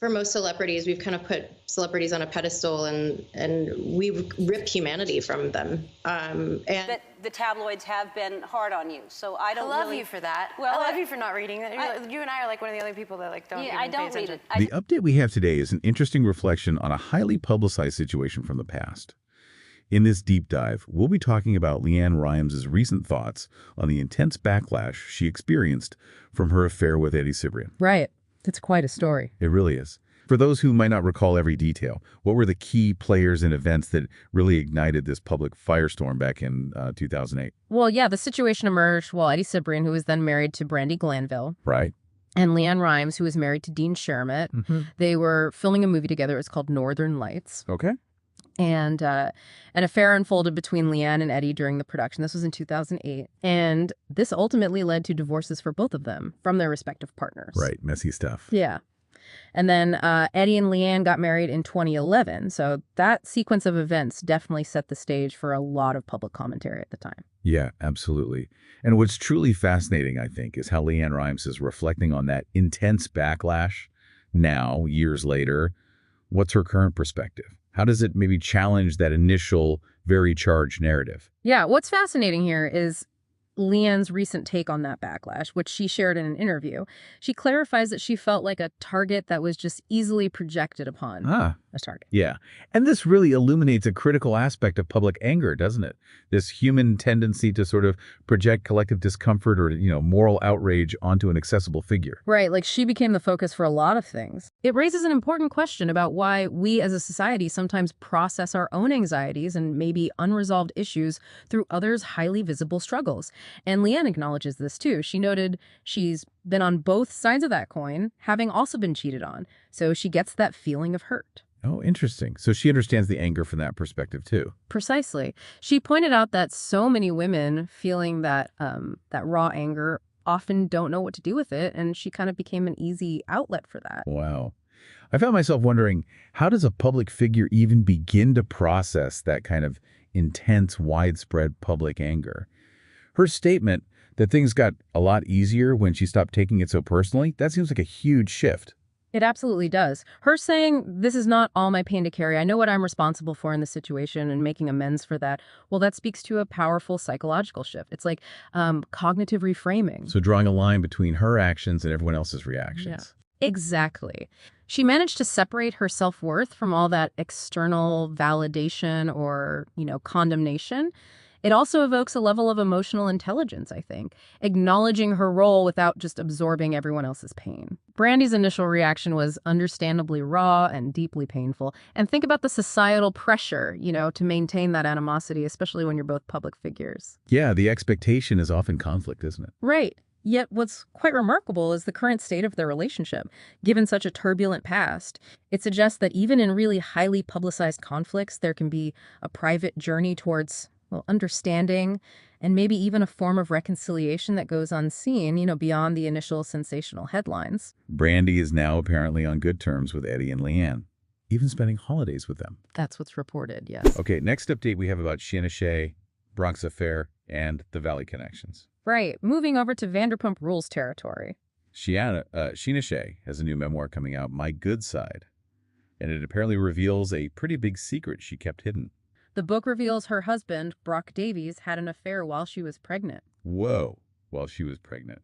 For most celebrities, we've kind of put celebrities on a pedestal and we rip humanity from them. And that the tabloids have been hard on you, so I don't. I love you for that. Well, I love you for not reading that. You and I are like one of the only people that like don't. Yeah, even I don't pay read attention. it. The update we have today is an interesting reflection on a highly publicized situation from the past. In this deep dive, we'll be talking about LeAnn Rimes' recent thoughts on the intense backlash she experienced from her affair with Eddie Cibrian. Right. It's quite a story. It really is. For those who might not recall every detail, what were the key players and events that really ignited this public firestorm back in 2008? Well, yeah, the situation emerged while Eddie Cibrian, who was then married to Brandi Glanville, Right. and LeAnn Rimes, who was married to Dean Shermitt, they were filming a movie together. It was called Northern Lights. Okay. And an affair unfolded between LeAnn and Eddie during the production. This was in 2008. And this ultimately led to divorces for both of them from their respective partners. Right. Messy stuff. Yeah. And then Eddie and LeAnn got married in 2011. So that sequence of events definitely set the stage for a lot of public commentary at the time. Yeah, absolutely. And what's truly fascinating, I think, is how LeAnn Rimes is reflecting on that intense backlash now, years later. What's her current perspective? How does it maybe challenge that initial, very charged narrative? Yeah, what's fascinating here is LeAnn's recent take on that backlash, which she shared in an interview. She clarifies that she felt like a target that was just easily projected upon a target. Yeah. And this really illuminates a critical aspect of public anger, doesn't it? This human tendency to sort of project collective discomfort or, moral outrage onto an accessible figure. Right. Like she became the focus for a lot of things. It raises an important question about why we as a society sometimes process our own anxieties and maybe unresolved issues through others' highly visible struggles. And LeAnn acknowledges this too. She noted she's been on both sides of that coin, having also been cheated on. So she gets that feeling of hurt. Oh, interesting. So she understands the anger from that perspective too. Precisely. She pointed out that so many women feeling that that raw anger often don't know what to do with it, and she kind of became an easy outlet for that. Wow. I found myself wondering, how does a public figure even begin to process that kind of intense, widespread public anger? Her statement that things got a lot easier when she stopped taking it so personally, that seems like a huge shift. It absolutely does. Her saying, "This is not all my pain to carry. I know what I'm responsible for in the situation," and making amends for that. Well, that speaks to a powerful psychological shift. It's like cognitive reframing. So drawing a line between her actions and everyone else's reactions. Yeah. Exactly. She managed to separate her self-worth from all that external validation or, condemnation. It also evokes a level of emotional intelligence, I think, acknowledging her role without just absorbing everyone else's pain. Brandi's initial reaction was understandably raw and deeply painful. And think about the societal pressure, to maintain that animosity, especially when you're both public figures. Yeah, the expectation is often conflict, isn't it? Right. Yet what's quite remarkable is the current state of their relationship. Given such a turbulent past, it suggests that even in really highly publicized conflicts, there can be a private journey towards understanding, and maybe even a form of reconciliation that goes unseen, beyond the initial sensational headlines. Brandi is now apparently on good terms with Eddie and LeAnn, even spending holidays with them. That's what's reported, yes. Okay, next update we have about Scheana Shay, Bronx Affair, and the Valley Connections. Right, moving over to Vanderpump Rules territory. Scheana Shay has a new memoir coming out, My Good Side, and it apparently reveals a pretty big secret she kept hidden. The book reveals her husband, Brock Davies, had an affair while she was pregnant. Whoa, while she was pregnant.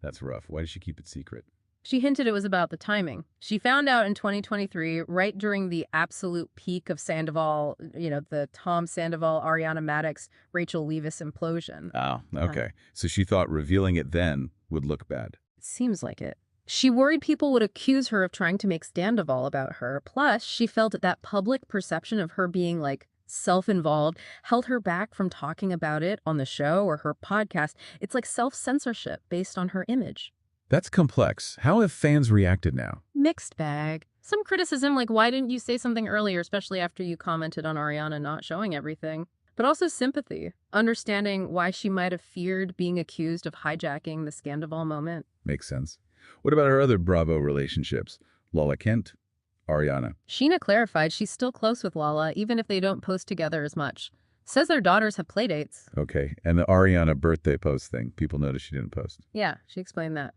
That's rough. Why did she keep it secret? She hinted it was about the timing. She found out in 2023, right during the absolute peak of Sandoval, the Tom Sandoval, Ariana Maddox, Rachel Leviss implosion. Oh, okay. So she thought revealing it then would look bad. Seems like it. She worried people would accuse her of trying to make Sandoval about her. Plus, she felt that public perception of her being self-involved held her back from talking about it on the show or her podcast. It's like self-censorship based on her image. That's complex. How have fans reacted now? Mixed bag. Some criticism like, why didn't you say something earlier, especially after you commented on Ariana not showing everything? But also sympathy, understanding why she might have feared being accused of hijacking the Sandoval moment. Makes sense. What about her other Bravo relationships? Lala Kent, Ariana. Scheana clarified she's still close with Lala, even if they don't post together as much. Says their daughters have playdates. Okay, and the Ariana birthday post thing, people noticed she didn't post. Yeah, she explained that.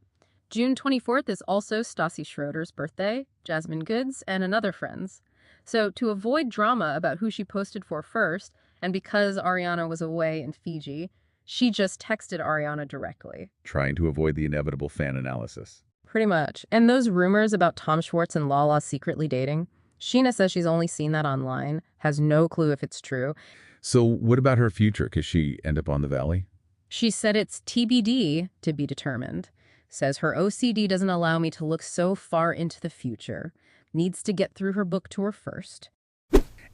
June 24th is also Stassi Schroeder's birthday, Jasmine Goods, and another friend's. So to avoid drama about who she posted for first, and because Ariana was away in Fiji, she just texted Ariana directly. Trying to avoid the inevitable fan analysis. Pretty much. And those rumors about Tom Schwartz and Lala secretly dating, Scheana says she's only seen that online, has no clue if it's true. So what about her future? Could she end up on the Valley? She said it's TBD, to be determined. Says her OCD doesn't allow me to look so far into the future. Needs to get through her book tour first.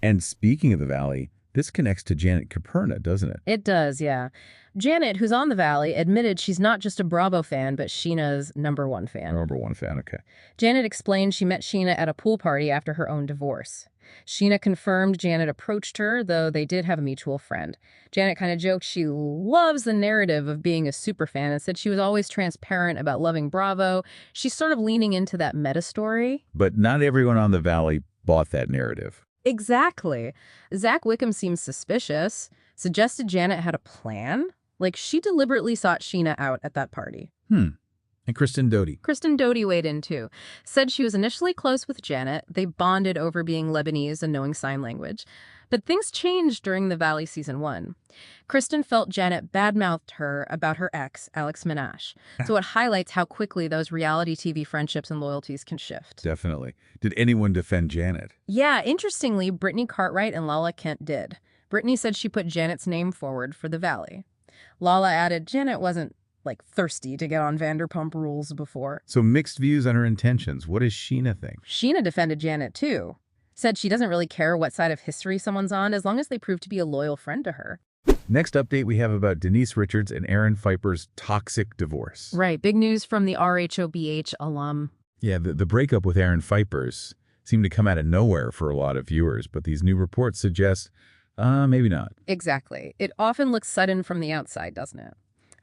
And speaking of the Valley, this connects to Janet Caperna, doesn't it? It does, yeah. Janet, who's on the Valley, admitted she's not just a Bravo fan, but Scheana's #1 fan. #1 fan, okay. Janet explained she met Scheana at a pool party after her own divorce. Scheana confirmed Janet approached her, though they did have a mutual friend. Janet kind of joked she loves the narrative of being a superfan and said she was always transparent about loving Bravo. She's sort of leaning into that meta story. But not everyone on the Valley bought that narrative. Exactly. Zack Wickham seems suspicious, suggested Janet had a plan. Like, she deliberately sought Scheana out at that party. And Kristen Doty. Kristen Doty weighed in, too. Said she was initially close with Janet. They bonded over being Lebanese and knowing sign language. But things changed during the Valley Season 1. Kristen felt Janet badmouthed her about her ex, Alex Minash. So it highlights how quickly those reality TV friendships and loyalties can shift. Definitely. Did anyone defend Janet? Yeah, interestingly, Brittany Cartwright and Lala Kent did. Brittany said she put Janet's name forward for the Valley. Lala added Janet wasn't thirsty to get on Vanderpump Rules before. So mixed views on her intentions. What does Scheana think? Scheana defended Janet, too. Said she doesn't really care what side of history someone's on as long as they prove to be a loyal friend to her. Next update we have about Denise Richards and Aaron Phypers' toxic divorce. Right, big news from the RHOBH alum. Yeah, the breakup with Aaron Phypers seemed to come out of nowhere for a lot of viewers, but these new reports suggest maybe not. Exactly. It often looks sudden from the outside, doesn't it?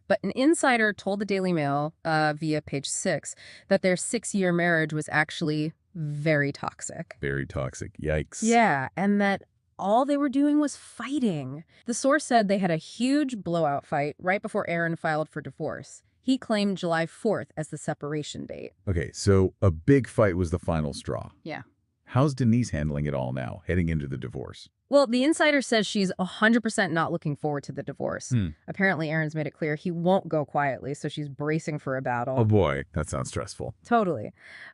But an insider told the Daily Mail via Page 6 that their 6-year marriage was actually very toxic. Very toxic. Yikes. Yeah, and that all they were doing was fighting. The source said they had a huge blowout fight right before Aaron filed for divorce. He claimed July 4th as the separation date. Okay, so a big fight was the final straw. Yeah. How's Denise handling it all now, heading into the divorce? Well, the insider says she's 100% not looking forward to the divorce. Apparently, Aaron's made it clear he won't go quietly, so she's bracing for a battle. Oh boy, that sounds stressful. Totally.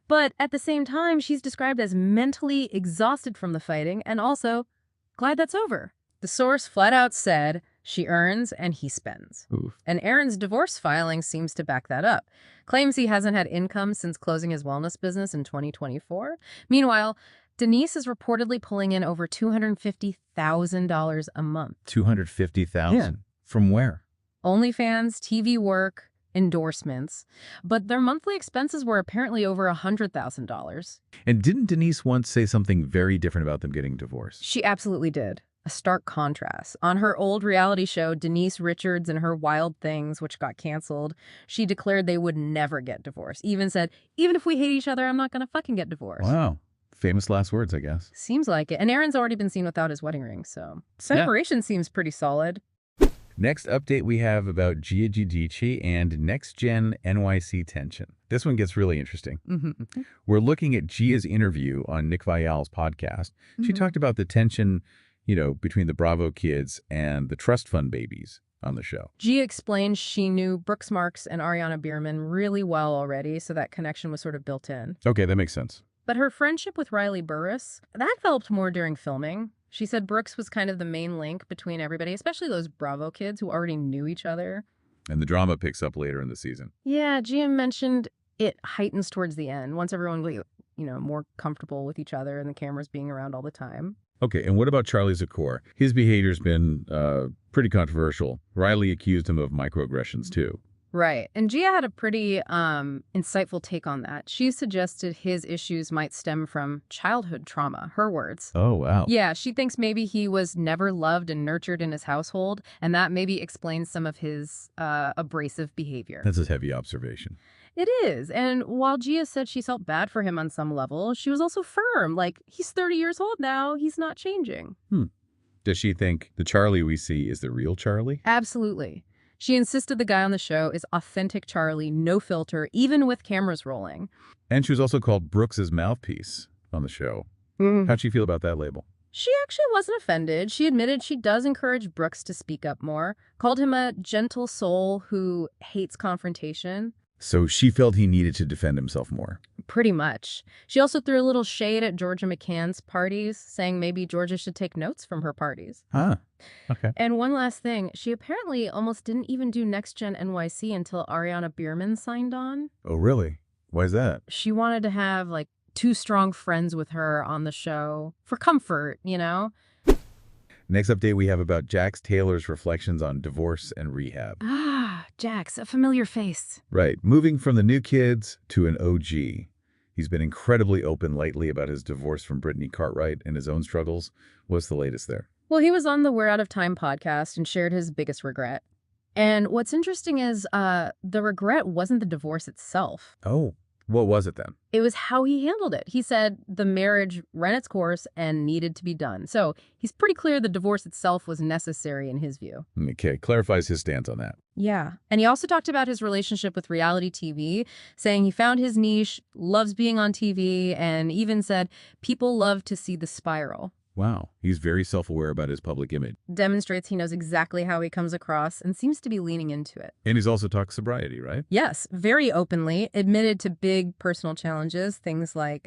But at the same time, she's described as mentally exhausted from the fighting and also glad that's over. The source flat out said she earns and he spends. Oof. And Aaron's divorce filing seems to back that up. Claims he hasn't had income since closing his wellness business in 2024. Meanwhile, Denise is reportedly pulling in over $250,000 a month. $250,000? Yeah. From where? OnlyFans, TV work, endorsements. But their monthly expenses were apparently over $100,000. And didn't Denise once say something very different about them getting divorced? She absolutely did. A stark contrast. On her old reality show, Denise Richards and Her Wild Things, which got canceled, she declared they would never get divorced. Even said, even if we hate each other, I'm not going to fucking get divorced. Wow. Famous last words, I guess. Seems like it. And Aaron's already been seen without his wedding ring, so separation seems pretty solid. Next update we have about Gia Giudice and next-gen NYC tension. This one gets really interesting. We're looking at Gia's interview on Nick Viall's podcast. She talked about the tension, between the Bravo kids and the trust fund babies on the show. Gia explained she knew Brooks Marks and Ariana Bierman really well already, so that connection was sort of built in. Okay, that makes sense. But her friendship with Riley Burris, that developed more during filming. She said Brooks was kind of the main link between everybody, especially those Bravo kids who already knew each other. And the drama picks up later in the season. Yeah, Gia mentioned it heightens towards the end, once everyone was, more comfortable with each other and the cameras being around all the time. Okay, and what about Charlie Zakor? His behavior's been pretty controversial. Riley accused him of microaggressions, too. Right. And Gia had a pretty insightful take on that. She suggested his issues might stem from childhood trauma, her words. Oh, wow. Yeah, she thinks maybe he was never loved and nurtured in his household, and that maybe explains some of his abrasive behavior. That's a heavy observation. It is. And while Gia said she felt bad for him on some level, she was also firm. Like, he's 30 years old now. He's not changing. Does she think the Charlie we see is the real Charlie? Absolutely. She insisted the guy on the show is authentic Charlie, no filter, even with cameras rolling. And she was also called Brooks's mouthpiece on the show. How'd she feel about that label? She actually wasn't offended. She admitted she does encourage Brooks to speak up more, called him a gentle soul who hates confrontation. So she felt he needed to defend himself more. Pretty much. She also threw a little shade at Georgia McCann's parties, saying maybe Georgia should take notes from her parties. Huh. Okay. And one last thing, she apparently almost didn't even do Next Gen NYC until Ariana Bierman signed on. Oh, really? Why is that? She wanted to have, like, 2 strong friends with her on the show for comfort, you know? Next update we have about Jax Taylor's reflections on divorce and rehab. Ah, Jax, a familiar face. Right. Moving from the new kids to an OG. He's been incredibly open lately about his divorce from Brittany Cartwright and his own struggles. What's the latest there? Well, he was on the We're Out of Time podcast and shared his biggest regret. And what's interesting is the regret wasn't the divorce itself. Oh, what was it then? It was how he handled it. He said the marriage ran its course and needed to be done. So he's pretty clear the divorce itself was necessary in his view. Okay, clarifies his stance on that. Yeah. And he also talked about his relationship with reality TV, saying he found his niche, loves being on TV, and even said people love to see the spiral. Wow, he's very self-aware about his public image. Demonstrates he knows exactly how he comes across and seems to be leaning into it. And he's also talked sobriety, right? Yes, very openly, admitted to big personal challenges, things like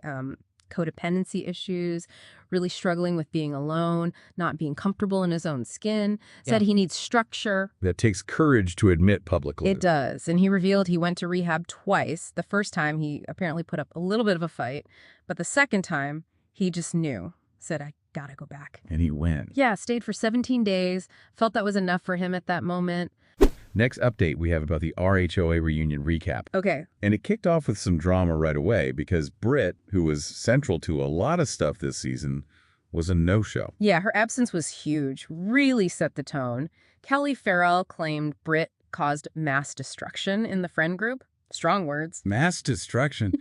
codependency issues, really struggling with being alone, not being comfortable in his own skin, said he needs structure. That takes courage to admit publicly. It does. And he revealed he went to rehab twice. The first time he apparently put up a little bit of a fight, but the second time he just knew, said, I gotta go back. And he went. Yeah, stayed for 17 days, felt that was enough for him at that moment. Next update we have about the RHOA reunion recap. Okay. And it kicked off with some drama right away because Britt, who was central to a lot of stuff this season, was a no-show. Yeah, her absence was huge, really set the tone. Kelly Farrell claimed Britt caused mass destruction in the friend group. Strong words. Mass destruction?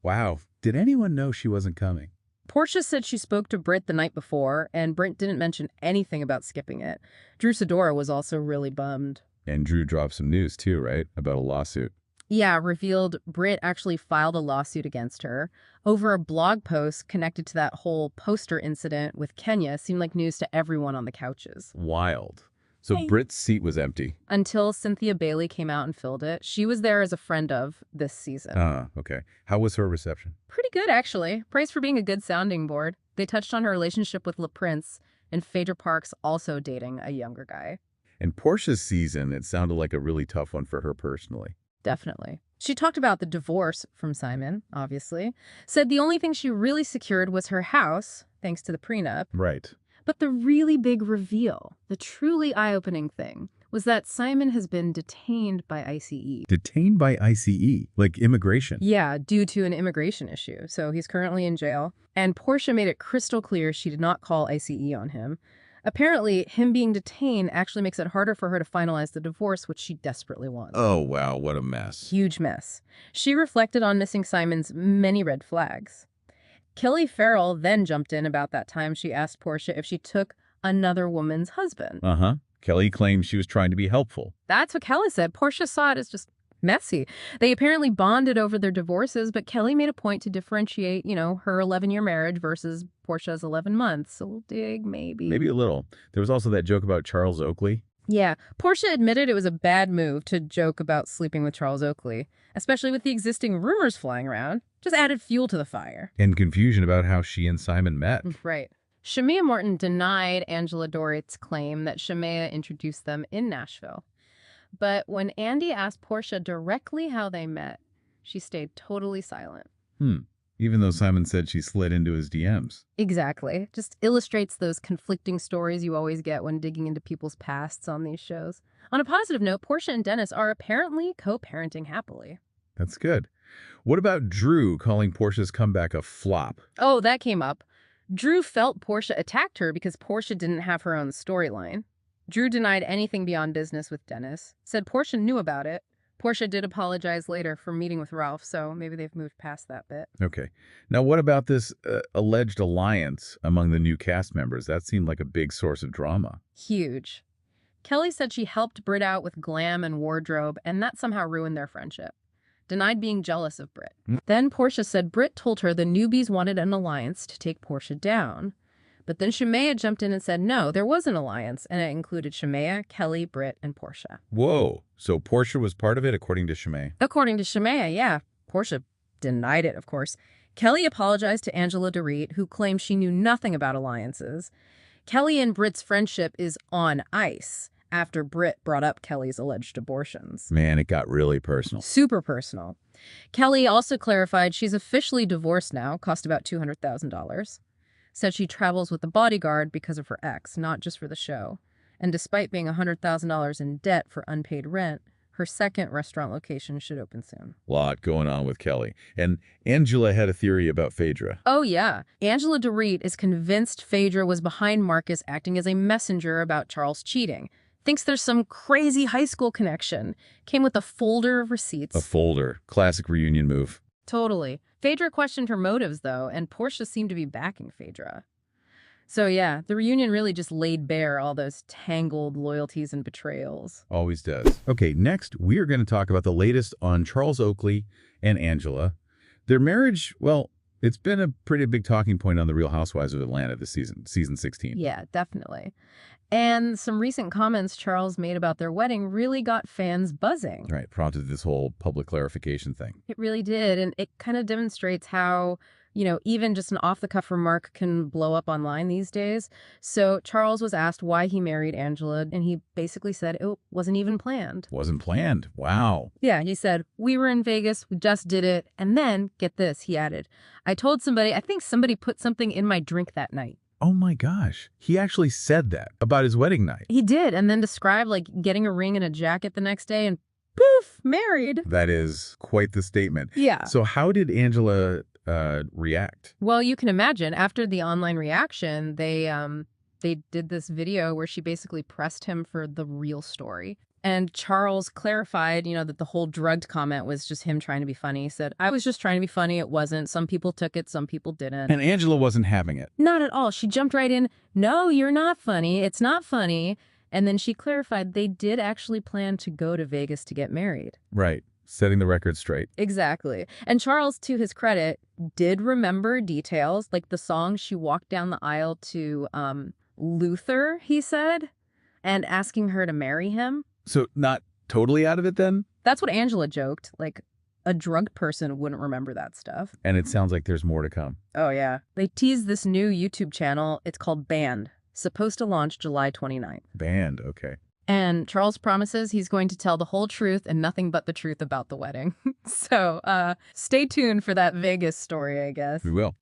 Wow. Did anyone know she wasn't coming? Portia said she spoke to Britt the night before, and Britt didn't mention anything about skipping it. Drew Sidora was also really bummed. And Drew dropped some news too, right? About a lawsuit. Yeah, revealed Britt actually filed a lawsuit against her over a blog post connected to that whole poster incident with Kenya. Seemed like news to everyone on the couches. Wild. So Britt's seat was empty. Until Cynthia Bailey came out and filled it. She was there as a friend of this season. Okay. How was her reception? Pretty good, actually. Praised for being a good sounding board. They touched on her relationship with LaPrince and Phaedra Parks also dating a younger guy. And Portia's season, it sounded like a really tough one for her personally. Definitely. She talked about the divorce from Simon, obviously. Said the only thing she really secured was her house, thanks to the prenup. Right. But the really big reveal, the truly eye-opening thing, was that Simon has been detained by ICE. Detained by ICE? Like immigration? Yeah, due to an immigration issue. So he's currently in jail. And Portia made it crystal clear she did not call ICE on him. Apparently, him being detained actually makes it harder for her to finalize the divorce, which she desperately wants. Oh, wow, what a mess. Huge mess. She reflected on missing Simon's many red flags. Kelly Farrell then jumped in about that time. She asked Portia if she took another woman's husband. Kelly claimed she was trying to be helpful. That's what Kelly said. Portia saw it as just messy. They apparently bonded over their divorces, but Kelly made a point to differentiate, her 11-year marriage versus Portia's 11 months. A little dig, maybe. Maybe a little. There was also that joke about Charles Oakley. Yeah. Portia admitted it was a bad move to joke about sleeping with Charles Oakley, especially with the existing rumors flying around. Just added fuel to the fire. And confusion about how she and Simon met. Right. Shamea Morton denied Angela Dorrit's claim that Shamea introduced them in Nashville. But when Andy asked Portia directly how they met, she stayed totally silent. Even though Simon said she slid into his DMs. Exactly. Just illustrates those conflicting stories you always get when digging into people's pasts on these shows. On a positive note, Portia and Dennis are apparently co-parenting happily. That's good. What about Drew calling Portia's comeback a flop? Oh, that came up. Drew felt Portia attacked her because Portia didn't have her own storyline. Drew denied anything beyond business with Dennis, said Portia knew about it. Portia did apologize later for meeting with Ralph, so maybe they've moved past that bit. Okay. Now, what about this alleged alliance among the new cast members? That seemed like a big source of drama. Huge. Kelly said she helped Britt out with glam and wardrobe, and that somehow ruined their friendship. Denied being jealous of Britt. Then Portia said Britt told her the newbies wanted an alliance to take Portia down. But then Scheana jumped in and said no, there was an alliance, and it included Scheana, Kelly, Britt, and Portia. Whoa. So Portia was part of it, according to Scheana? According to Scheana, yeah. Portia denied it, of course. Kelly apologized to Angela Dorit, who claimed she knew nothing about alliances. Kelly and Britt's friendship is on ice after Britt brought up Kelly's alleged abortions. Man, it got really personal. Super personal. Kelly also clarified she's officially divorced now, cost about $200,000. Said she travels with a bodyguard because of her ex, not just for the show. And despite being $100,000 in debt for unpaid rent, her second restaurant location should open soon. Lot going on with Kelly. And Angela had a theory about Phaedra. Oh, yeah. Angela Dorit is convinced Phaedra was behind Marcus acting as a messenger about Charles cheating. Thinks there's some crazy high school connection. Came with a folder of receipts. A folder. Classic reunion move. Totally. Phaedra questioned her motives, though, and Portia seemed to be backing Phaedra. So yeah, the reunion really just laid bare all those tangled loyalties and betrayals. Always does. Okay, next we are going to talk about the latest on Charles Oakley and Angela. Their marriage, well, it's been a pretty big talking point on The Real Housewives of Atlanta this season, season 16. Yeah, definitely. And some recent comments Charles made about their wedding really got fans buzzing. Right, prompted this whole public clarification thing. It really did, and it kind of demonstrates how, you know, even just an off-the-cuff remark can blow up online these days. So Charles was asked why he married Angela, and he basically said it wasn't even planned. Wasn't planned. Wow. Yeah, he said, we were in Vegas, we just did it, and then, get this, he added, I told somebody, I think somebody put something in my drink that night. Oh my gosh. He actually said that about his wedding night. He did, and then described, like, getting a ring and a jacket the next day, and poof, married. That is quite the statement. Yeah. So how did Angela react? Well, you can imagine after the online reaction, they did this video where she basically pressed him for the real story. And Charles clarified, you know, that the whole drugged comment was just him trying to be funny. He said, I was just trying to be funny. It wasn't. Some people took it. Some people didn't. And Angela wasn't having it. Not at all. She jumped right in. No, you're not funny. It's not funny. And then she clarified they did actually plan to go to Vegas to get married. Right. Setting the record straight. Exactly. And Charles, to his credit, did remember details, like the song she walked down the aisle to Luther, he said, and asking her to marry him. So not totally out of it then? That's what Angela joked. Like, a drugged person wouldn't remember that stuff. And it sounds like there's more to come. Oh, yeah. They teased this new YouTube channel. It's called Band. Supposed to launch July 29th. Band, okay. And Charles promises he's going to tell the whole truth and nothing but the truth about the wedding. So stay tuned for that Vegas story, I guess. We will.